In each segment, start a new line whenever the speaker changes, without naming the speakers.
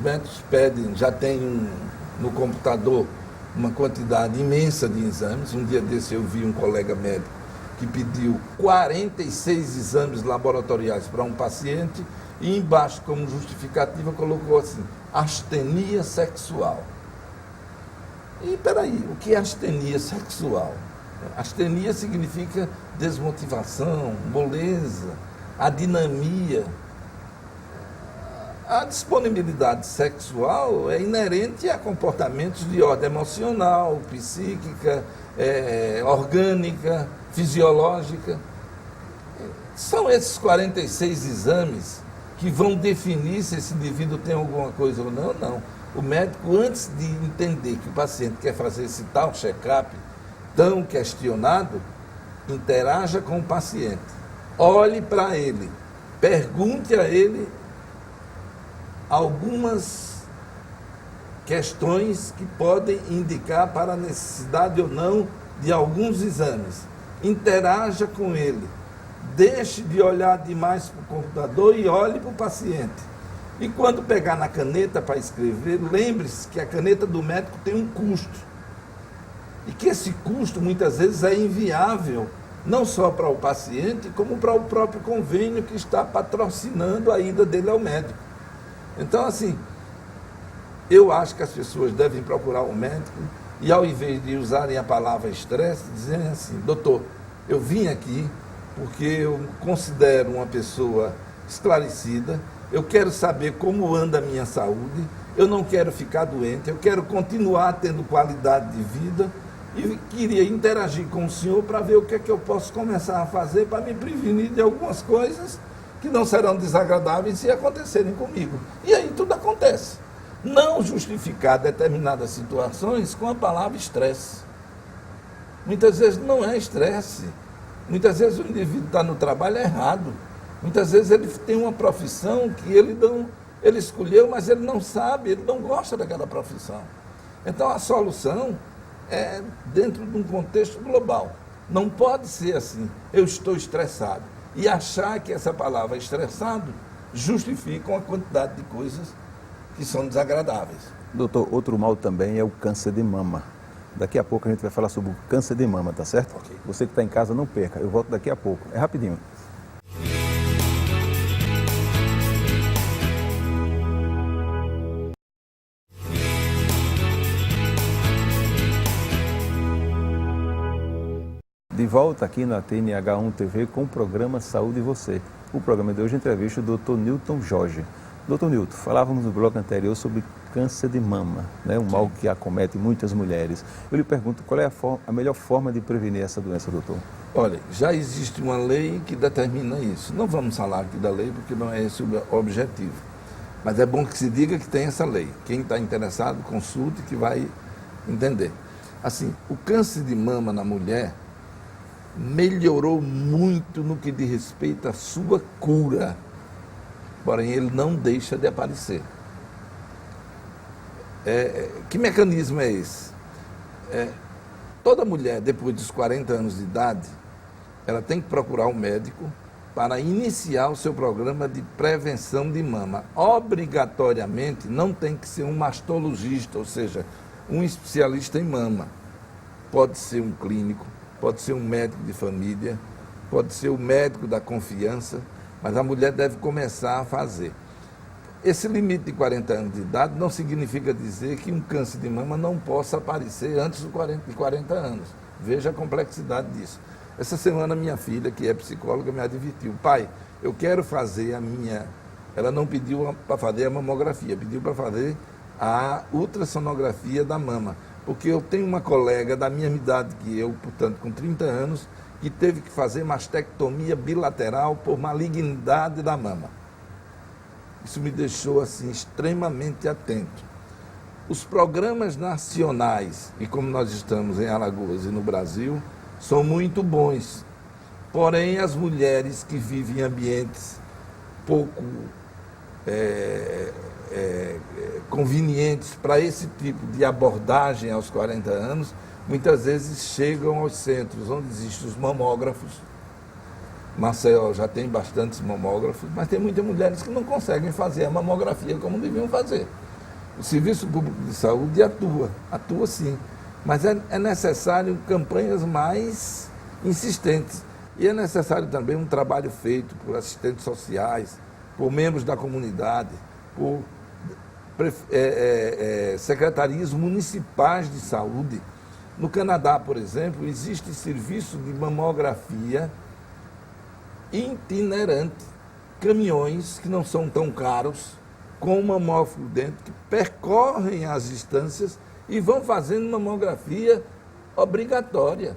médicos pedem, já tem no computador uma quantidade imensa de exames. Um dia desse eu vi um colega médico que pediu 46 exames laboratoriais para um paciente e embaixo, como justificativa, colocou assim, astenia sexual. E peraí, o que é astenia sexual? Astenia significa desmotivação, moleza, adinamia. A disponibilidade sexual é inerente a comportamentos de ordem emocional, psíquica, orgânica, fisiológica. São esses 46 exames que vão definir se esse indivíduo tem alguma coisa ou não. Não. O médico, antes de entender que o paciente quer fazer esse tal check-up tão questionado, interaja com o paciente, olhe para ele, pergunte a ele algumas questões que podem indicar para a necessidade ou não de alguns exames. Interaja com ele. Deixe de olhar demais para o computador e olhe para o paciente. E quando pegar na caneta para escrever, lembre-se que a caneta do médico tem um custo. E que esse custo muitas vezes é inviável, não só para o paciente, como para o próprio convênio que está patrocinando a ida dele ao médico. Então, assim, eu acho que as pessoas devem procurar o médico e, ao invés de usarem a palavra estresse, dizerem assim, doutor, eu vim aqui porque eu considero uma pessoa esclarecida, eu quero saber como anda a minha saúde, eu não quero ficar doente, eu quero continuar tendo qualidade de vida e queria interagir com o senhor para ver o que é que eu posso começar a fazer para me prevenir de algumas coisas que não serão desagradáveis se acontecerem comigo. E aí tudo acontece. Não justificar determinadas situações com a palavra estresse. Muitas vezes não é estresse. Muitas vezes o indivíduo está no trabalho errado. Muitas vezes ele tem uma profissão que ele escolheu, mas ele não sabe, ele não gosta daquela profissão. Então a solução é dentro de um contexto global. Não pode ser assim, eu estou estressado. E achar que essa palavra estressado justifica uma quantidade de coisas que são desagradáveis.
Doutor, outro mal também é o câncer de mama. Daqui a pouco a gente vai falar sobre o câncer de mama, tá certo?
Okay.
Você que está em casa, não perca. Eu volto daqui a pouco. É rapidinho. De volta aqui na TNH1 TV com o programa Saúde e Você. O programa de hoje entrevista o Dr. Newton Jorge. Dr. Newton, falávamos no bloco anterior sobre câncer de mama, né? Um mal que acomete muitas mulheres. Eu lhe pergunto, qual é a melhor forma de prevenir essa doença, doutor?
Olha, já existe uma lei que determina isso. Não vamos falar aqui da lei porque não é esse o objetivo. Mas é bom que se diga que tem essa lei. Quem está interessado, consulte que vai entender. Assim, o câncer de mama na mulher melhorou muito no que diz respeito à sua cura, porém ele não deixa de aparecer. Que mecanismo é esse? Toda mulher, depois dos 40 anos de idade, ela tem que procurar um médico para iniciar o seu programa de prevenção de mama. Obrigatoriamente não tem que ser um mastologista, ou seja, um especialista em mama. Pode ser um clínico, pode ser um médico de família, pode ser o médico da confiança, mas a mulher deve começar a fazer. Esse limite de 40 anos de idade não significa dizer que um câncer de mama não possa aparecer antes de 40 anos. Veja a complexidade disso. Essa semana minha filha, que é psicóloga, me advertiu: pai, eu quero fazer a minha... Ela não pediu para fazer a mamografia, pediu para fazer a ultrassonografia da mama. Porque eu tenho uma colega da mesma idade que eu, portanto com 30 anos, que teve que fazer mastectomia bilateral por malignidade da mama. Isso me deixou assim extremamente atento. Os programas nacionais, e como nós estamos em Alagoas e no Brasil, são muito bons. Porém, as mulheres que vivem em ambientes pouco convenientes para esse tipo de abordagem aos 40 anos, muitas vezes chegam aos centros onde existem os mamógrafos. Maceió já tem bastantes mamógrafos, mas tem muitas mulheres que não conseguem fazer a mamografia como deviam fazer. O Serviço Público de Saúde atua sim, mas é necessário campanhas mais insistentes. E é necessário também um trabalho feito por assistentes sociais, por membros da comunidade, por secretarias municipais de saúde. No Canadá, por exemplo, existe serviço de mamografia itinerante, caminhões que não são tão caros, com um mamógrafo dentro, que percorrem as distâncias e vão fazendo mamografia obrigatória.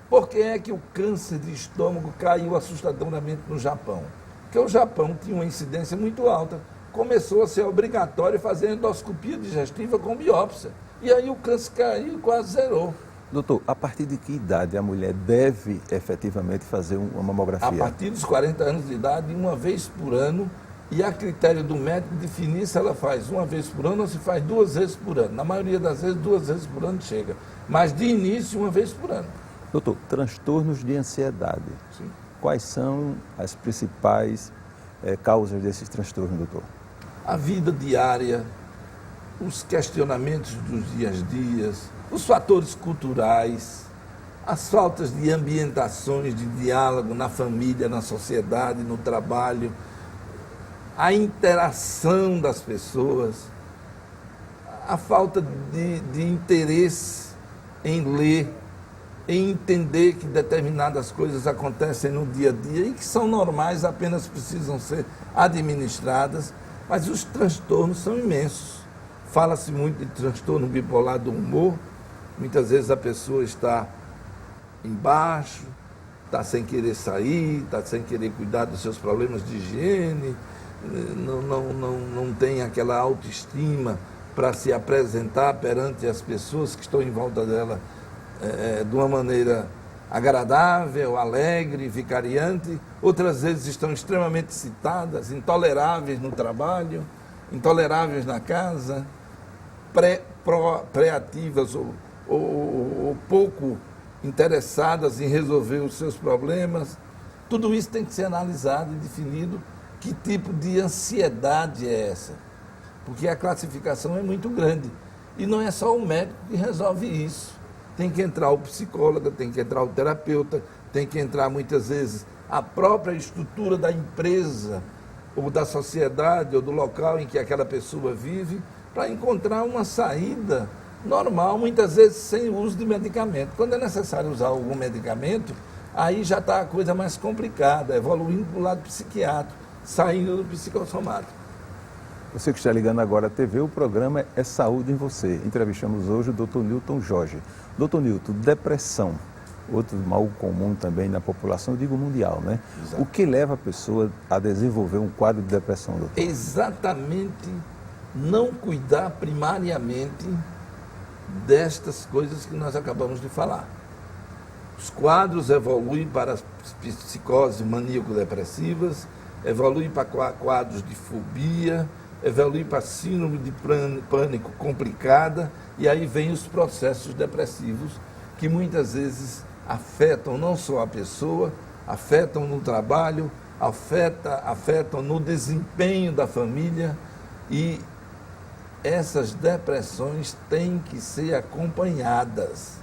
Por que é que o câncer de estômago caiu assustadoramente no Japão? Porque o Japão tinha uma incidência muito alta. Começou a ser obrigatório fazer endoscopia digestiva com biópsia. E aí o câncer caiu e quase zerou.
Doutor, a partir de que idade a mulher deve efetivamente fazer uma mamografia?
A partir dos 40 anos de idade, uma vez por ano, e a critério do médico definir se ela faz uma vez por ano ou se faz 2 vezes por ano. Na maioria das vezes, 2 vezes por ano chega. Mas de início, uma vez por ano.
Doutor, transtornos de ansiedade. Sim. Quais são as principais causas desses transtornos, doutor?
A vida diária, os questionamentos dos dias a dias, os fatores culturais, as faltas de ambientações, de diálogo na família, na sociedade, no trabalho, a interação das pessoas, a falta de interesse em ler, em entender que determinadas coisas acontecem no dia a dia e que são normais, apenas precisam ser administradas, mas os transtornos são imensos. Fala-se muito de transtorno bipolar do humor, muitas vezes a pessoa está embaixo, está sem querer sair, está sem querer cuidar dos seus problemas de higiene, não tem aquela autoestima para se apresentar perante as pessoas que estão em volta dela de uma maneira agradável, alegre, vicariante. Outras vezes estão extremamente excitadas, intoleráveis no trabalho, intoleráveis na casa, pré-ativas ou pouco interessadas em resolver os seus problemas. Tudo isso tem que ser analisado e definido que tipo de ansiedade é essa. Porque a classificação é muito grande. E não é só o médico que resolve isso. Tem que entrar o psicólogo, tem que entrar o terapeuta, tem que entrar muitas vezes a própria estrutura da empresa, ou da sociedade, ou do local em que aquela pessoa vive, para encontrar uma saída normal, muitas vezes sem o uso de medicamento. Quando é necessário usar algum medicamento, aí já está a coisa mais complicada, evoluindo para o lado psiquiátrico, saindo do psicossomático.
Você que está ligando agora à TV, o programa é Saúde em Você. Entrevistamos hoje o Dr. Newton Jorge. Dr. Newton, depressão, outro mal comum também na população, eu digo mundial, né? Exato. O que leva a pessoa a desenvolver um quadro de depressão, doutor?
Exatamente não cuidar primariamente destas coisas que nós acabamos de falar. Os quadros evoluem para as psicoses maníaco-depressivas, evoluem para quadros de fobia, evolui para síndrome de pânico complicada, e aí vem os processos depressivos que muitas vezes afetam não só a pessoa, afetam no trabalho, afetam no desempenho da família, e essas depressões têm que ser acompanhadas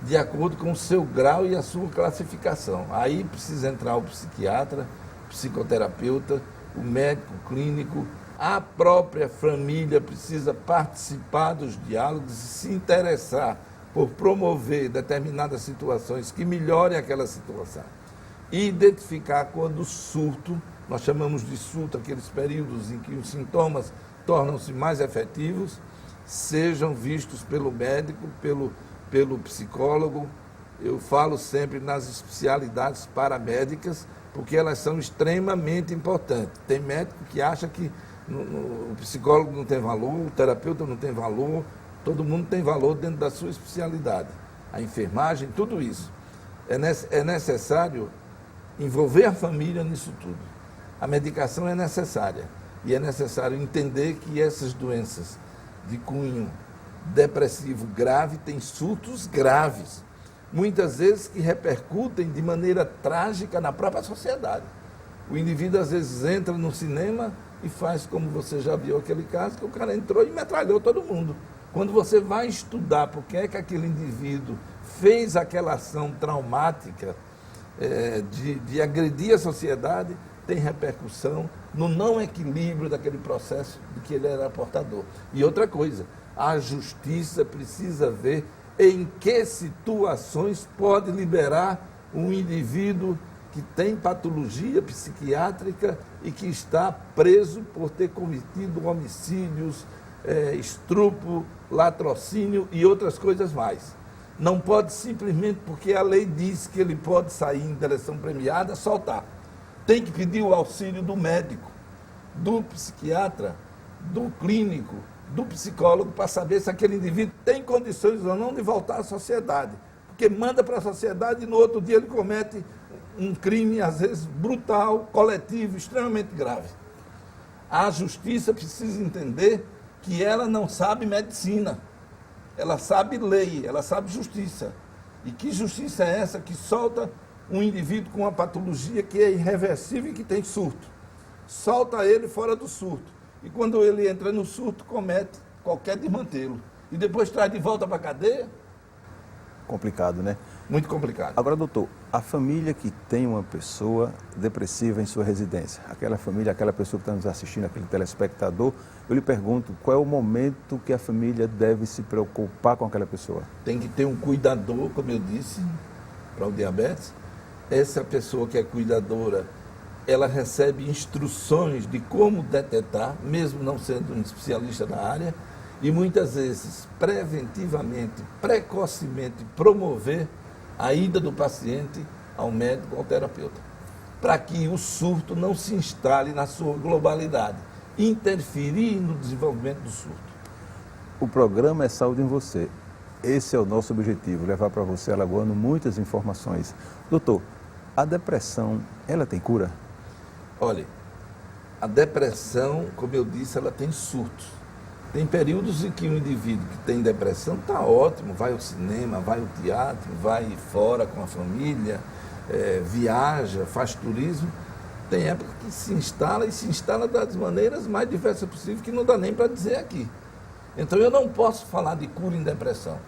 de acordo com o seu grau e a sua classificação. Aí precisa entrar o psiquiatra, o psicoterapeuta, o médico clínico. A própria família precisa participar dos diálogos e se interessar por promover determinadas situações que melhorem aquela situação. E identificar quando o surto, nós chamamos de surto aqueles períodos em que os sintomas tornam-se mais efetivos, sejam vistos pelo médico, pelo psicólogo. Eu falo sempre nas especialidades paramédicas, porque elas são extremamente importantes. Tem médico que acha que o psicólogo não tem valor, o terapeuta não tem valor, todo mundo tem valor dentro da sua especialidade. A enfermagem, tudo isso. É necessário envolver a família nisso tudo. A medicação é necessária e é necessário entender que essas doenças de cunho depressivo grave têm surtos graves, muitas vezes que repercutem de maneira trágica na própria sociedade. O indivíduo às vezes entra no cinema e faz como você já viu aquele caso, que o cara entrou e metralhou todo mundo. Quando você vai estudar por que é que aquele indivíduo fez aquela ação traumática de agredir a sociedade, tem repercussão no não equilíbrio daquele processo de que ele era portador. E outra coisa, a justiça precisa ver em que situações pode liberar um indivíduo que tem patologia psiquiátrica e que está preso por ter cometido homicídios, estupro, latrocínio e outras coisas mais. Não pode simplesmente porque a lei diz que ele pode sair em direção premiada, soltar. Tem que pedir o auxílio do médico, do psiquiatra, do clínico, do psicólogo, para saber se aquele indivíduo tem condições ou não de voltar à sociedade. Porque manda para a sociedade e no outro dia ele comete um crime, às vezes, brutal, coletivo, extremamente grave. A justiça precisa entender que ela não sabe medicina, ela sabe lei, ela sabe justiça. E que justiça é essa que solta um indivíduo com uma patologia que é irreversível e que tem surto? Solta ele fora do surto. E quando ele entra no surto, comete qualquer desmantelo. E depois traz de volta para a cadeia?
Complicado, né?
Muito complicado.
Agora, doutor, a família que tem uma pessoa depressiva em sua residência, aquela família, aquela pessoa que está nos assistindo, aquele telespectador, eu lhe pergunto, qual é o momento que a família deve se preocupar com aquela pessoa?
Tem que ter um cuidador, como eu disse, para o diabetes. Essa pessoa que é cuidadora, ela recebe instruções de como detectar, mesmo não sendo um especialista na área, e muitas vezes, preventivamente, precocemente, promover a ida do paciente ao médico ou ao terapeuta, para que o surto não se instale na sua globalidade, interferir no desenvolvimento do surto.
O programa é Saúde em Você. Esse é o nosso objetivo, levar para você, alagoano, muitas informações. Doutor, a depressão, ela tem cura?
Olha, a depressão, como eu disse, ela tem surtos. Tem períodos em que o indivíduo que tem depressão está ótimo, vai ao cinema, vai ao teatro, vai fora com a família, viaja, faz turismo. Tem época que se instala das maneiras mais diversas possíveis, que não dá nem para dizer aqui. Então eu não posso falar de cura em depressão.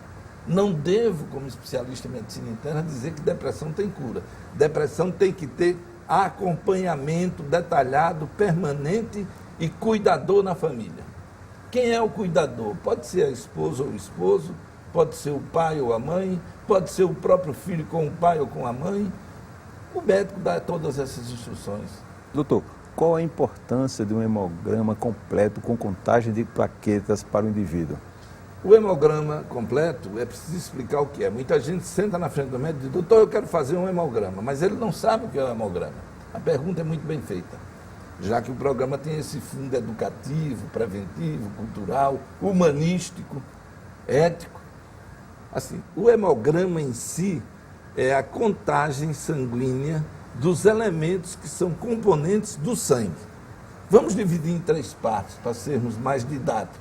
Não devo, como especialista em medicina interna, dizer que depressão tem cura. Depressão tem que ter acompanhamento detalhado, permanente e cuidador na família. Quem é o cuidador? Pode ser a esposa ou o esposo, pode ser o pai ou a mãe, pode ser o próprio filho com o pai ou com a mãe. O médico dá todas essas instruções.
Doutor, qual a importância de um hemograma completo com contagem de plaquetas para o indivíduo?
O hemograma completo, é preciso explicar o que é. Muita gente senta na frente do médico e diz, doutor, eu quero fazer um hemograma, mas ele não sabe o que é um hemograma. A pergunta é muito bem feita, já que o programa tem esse fundo educativo, preventivo, cultural, humanístico, ético. Assim, o hemograma em si é a contagem sanguínea dos elementos que são componentes do sangue. Vamos dividir em 3 partes, para sermos mais didáticos.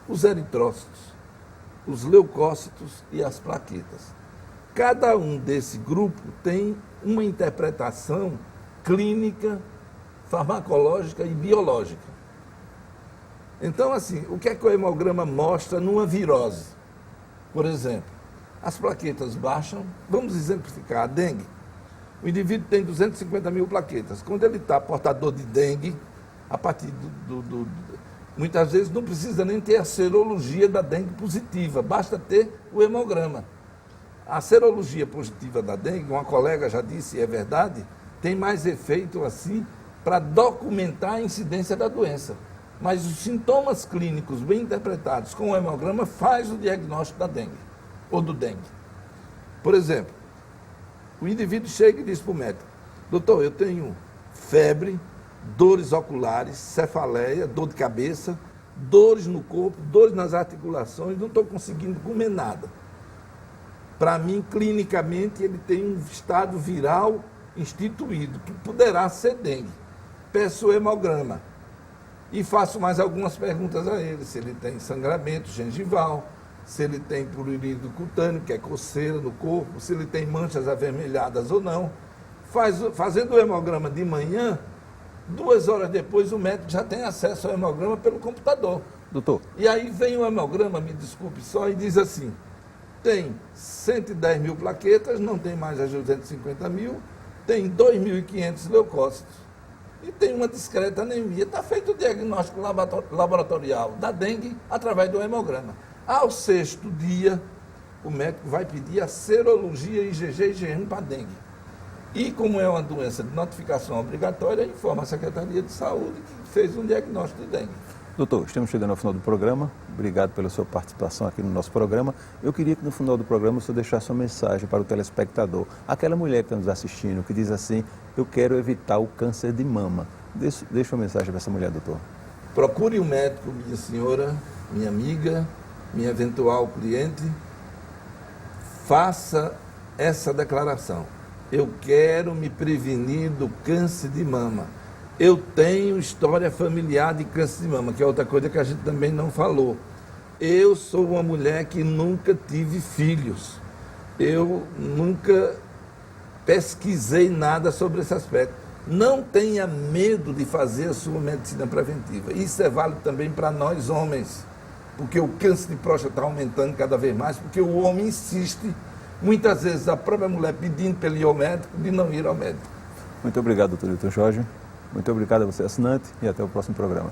Os eritrócitos, os leucócitos e as plaquetas. Cada um desse grupo tem uma interpretação clínica, farmacológica e biológica. Então, assim, o que é que o hemograma mostra numa virose? Por exemplo, as plaquetas baixam, vamos exemplificar, a dengue. O indivíduo tem 250 mil plaquetas. Quando ele está portador de dengue, a partir muitas vezes não precisa nem ter a serologia da dengue positiva, basta ter o hemograma. A serologia positiva da dengue, uma colega já disse, e é verdade, tem mais efeito assim para documentar a incidência da doença. Mas os sintomas clínicos bem interpretados com o hemograma faz o diagnóstico da dengue, ou do dengue. Por exemplo, o indivíduo chega e diz para o médico, doutor, eu tenho febre, dores oculares, cefaleia, dor de cabeça, dores no corpo, dores nas articulações, não estou conseguindo comer nada. Para mim, clinicamente, ele tem um estado viral instituído, que poderá ser dengue. Peço o hemograma e faço mais algumas perguntas a ele, se ele tem sangramento gengival, se ele tem prurido cutâneo, que é coceira no corpo, se ele tem manchas avermelhadas ou não. Fazendo o hemograma de manhã, 2 horas depois o médico já tem acesso ao hemograma pelo computador.
Doutor,
E aí vem o hemograma, me desculpe só, e diz assim, tem 110 mil plaquetas, não tem mais as 250 mil, tem 2.500 leucócitos e tem uma discreta anemia. Está feito o diagnóstico laboratorial da dengue através do hemograma. Ao 6º dia, o médico vai pedir a serologia IgG e IgM para dengue. E como é uma doença de notificação obrigatória, informa a Secretaria de Saúde que fez um diagnóstico de dengue.
doutor, estamos chegando ao final do programa. Obrigado pela sua participação aqui no nosso programa. Eu queria que no final do programa o senhor deixasse uma mensagem para o telespectador. Aquela mulher que está nos assistindo, que diz assim, eu quero evitar o câncer de mama. Deixa uma mensagem para essa mulher, doutor.
Procure um médico, minha senhora, minha amiga, minha eventual cliente. Faça essa declaração. Eu quero me prevenir do câncer de mama. Eu tenho história familiar de câncer de mama, que é outra coisa que a gente também não falou. Eu sou uma mulher que nunca tive filhos. Eu nunca pesquisei nada sobre esse aspecto. Não tenha medo de fazer a sua medicina preventiva. Isso é válido também para nós homens, porque o câncer de próstata está aumentando cada vez mais, porque o homem insiste, muitas vezes a própria mulher pedindo para ele ir ao médico, de não ir ao médico.
Muito obrigado, doutor Newton Jorge. Muito obrigado a você, assinante, e até o próximo programa.